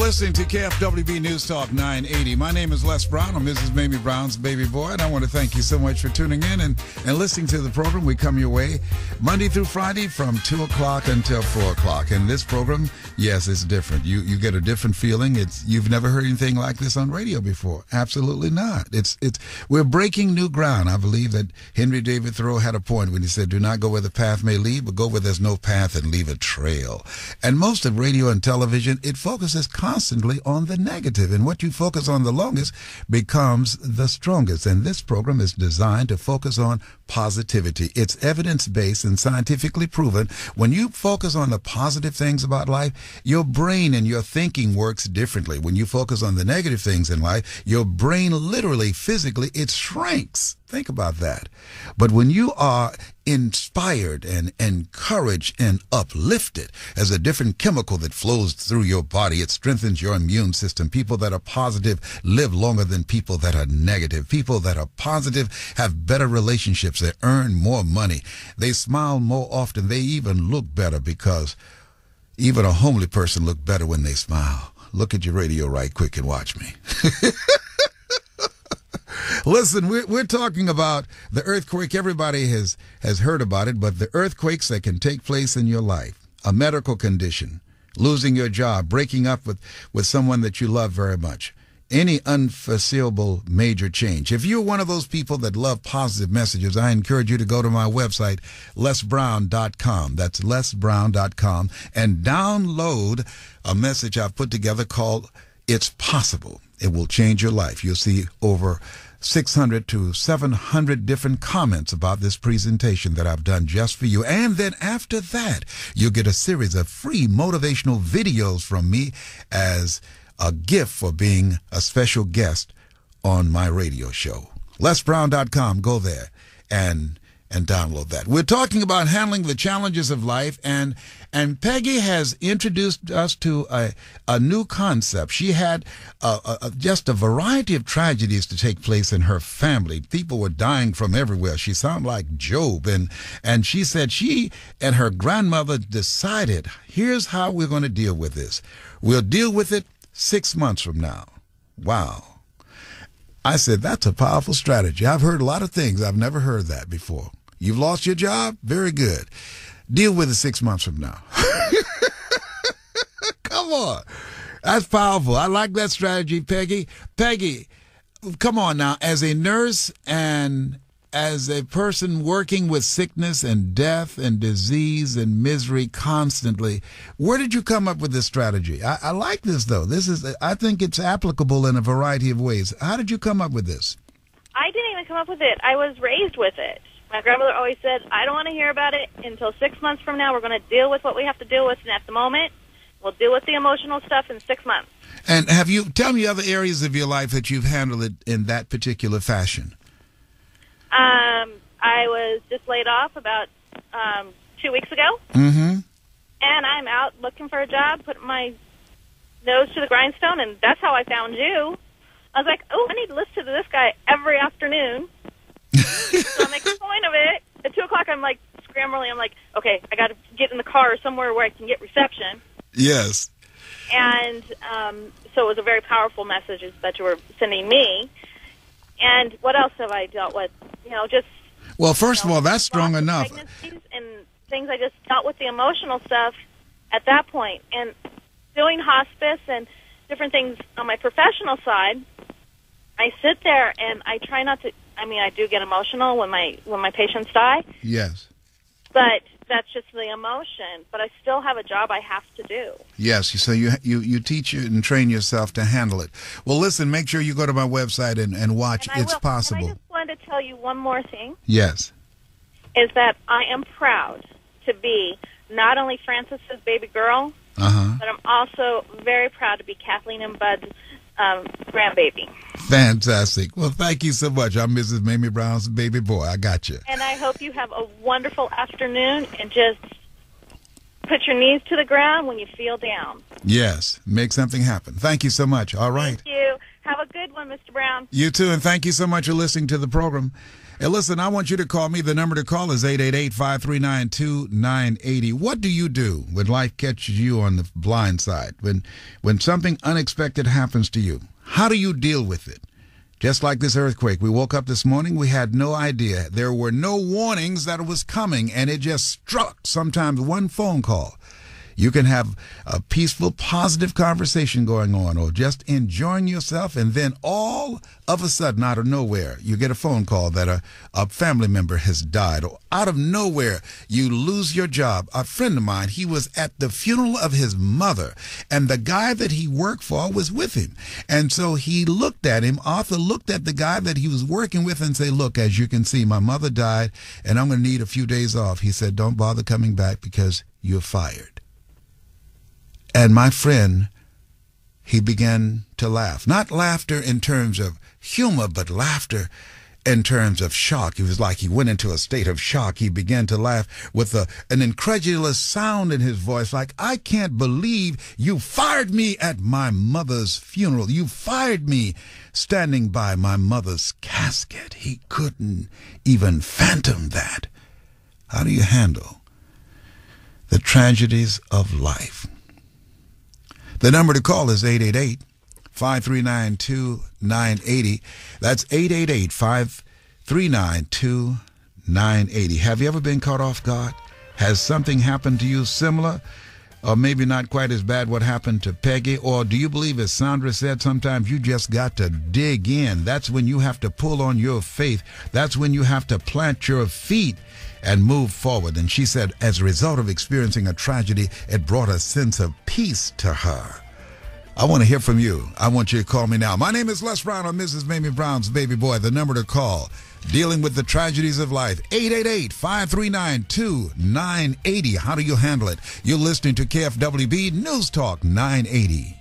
listening to KFWB News Talk 980. My name is Les Brown. I'm Mrs. Mamie Brown's baby boy, and I want to thank you so much for tuning in and listening to the program. We come your way Monday through Friday from 2 o'clock until 4 o'clock. And this program, yes, it's different. You get a different feeling. You've never heard anything like this on radio before. Absolutely not. We're breaking new ground. I believe that Henry David Thoreau had a point when he said, do not go where the path may lead, but go where there's no path and leave a trail. And most of radio and television, it focuses constantly on the negative, and what you focus on the longest becomes the strongest. And this program is designed to focus on positivity. It's evidence-based and scientifically proven. When you focus on the positive things about life, your brain and your thinking works differently. When you focus on the negative things in life, your brain literally, physically, it shrinks. Think about that. But when you are inspired and encouraged and uplifted, as a different chemical that flows through your body, it strengthens your immune system. People that are positive live longer than people that are negative. People that are positive have better relationships. They earn more money. They smile more often. They even look better, because even a homely person looks better when they smile. Look at your radio right quick and watch me. Listen, we're talking about the earthquake. Everybody has heard about it, but the earthquakes that can take place in your life, a medical condition, losing your job, breaking up with someone that you love very much, any unforeseeable major change. If you're one of those people that love positive messages, I encourage you to go to my website, lesbrown.com. That's lesbrown.com, and download a message I've put together called It's Possible. It will change your life. You'll see over 600 to 700 different comments about this presentation that I've done just for you. And then after that, you'll get a series of free motivational videos from me as a gift for being a special guest on my radio show. LesBrown.com. Go there and download that. We're talking about handling the challenges of life, and Peggy has introduced us to a new concept. She had just a variety of tragedies to take place in her family. People were dying from everywhere. She sounded like Job, and she said she and her grandmother decided, here's how we're going to deal with this. We'll deal with it 6 months from now. Wow. I said, that's a powerful strategy. I've heard a lot of things. I've never heard that before. You've lost your job? Very good. Deal with it 6 months from now. Come on. That's powerful. I like that strategy, Peggy. Peggy, come on now. As a nurse and as a person working with sickness and death and disease and misery constantly, where did you come up with this strategy? I like this, though. I think it's applicable in a variety of ways. How did you come up with this? I didn't even come up with it. I was raised with it. My grandmother always said, I don't want to hear about it until 6 months from now. We're going to deal with what we have to deal with, and at the moment, we'll deal with the emotional stuff in 6 months. And tell me other areas of your life that you've handled it in that particular fashion. I was just laid off about 2 weeks ago, mm-hmm. and I'm out looking for a job, putting my nose to the grindstone, and that's how I found you. I was like, oh, I need to listen to this guy every afternoon. So I make a point of it. At 2 o'clock, I'm like scrambling. I'm like, okay, I got to get in the car or somewhere where I can get reception. Yes. And so it was a very powerful message that you were sending me. And what else have I dealt with? Just... Well, first of all, that's strong enough. Pregnancies and things, I just dealt with the emotional stuff at that point. And doing hospice and different things on my professional side, I sit there and I try not to... I do get emotional when my patients die. Yes. But that's just the emotion. But I still have a job I have to do. Yes. So you teach and train yourself to handle it. Well, listen, make sure you go to my website and watch It's Possible. And I just wanted to tell you one more thing. Yes. Is that I am proud to be not only Francis's baby girl, but I'm also very proud to be Kathleen and Bud's grandbaby. Fantastic. Well, thank you so much. I'm Mrs. Mamie Brown's baby boy. I got you. And I hope you have a wonderful afternoon and just put your knees to the ground when you feel down. Yes. Make something happen. Thank you so much. All right. Thank you. Have a good one, Mr. Brown. You too, and thank you so much for listening to the program. Hey, listen, I want you to call me. The number to call is 888-539-2980. What do you do when life catches you on the blind side? When something unexpected happens to you, how do you deal with it? Just like this earthquake, we woke up this morning, we had no idea. There were no warnings that it was coming, and it just struck. Sometimes one phone call. You can have a peaceful, positive conversation going on, or just enjoying yourself, and then all of a sudden, out of nowhere, you get a phone call that a family member has died, or out of nowhere, you lose your job. A friend of mine, he was at the funeral of his mother, and the guy that he worked for was with him. And so he looked at him, Arthur looked at the guy that he was working with and said, look, as you can see, my mother died, and I'm going to need a few days off. He said, don't bother coming back because you're fired. And my friend, he began to laugh. Not laughter in terms of humor, but laughter in terms of shock. It was like he went into a state of shock. He began to laugh with an incredulous sound in his voice, like, I can't believe you fired me at my mother's funeral. You fired me standing by my mother's casket. He couldn't even fathom that. How do you handle the tragedies of life? The number to call is 888-539-2980. That's 888-539-2980. Have you ever been caught off guard? Has something happened to you similar? Or maybe not quite as bad what happened to Peggy? Or do you believe, as Sandra said, sometimes you just got to dig in? That's when you have to pull on your faith. That's when you have to plant your feet and move forward. And she said, as a result of experiencing a tragedy, it brought a sense of peace to her. I want to hear from you. I want you to call me now. My name is Les Brown, or Mrs. Mamie Brown's baby boy. The number to call, dealing with the tragedies of life, 888-539-2980. How do you handle it? You're listening to KFWB News Talk 980.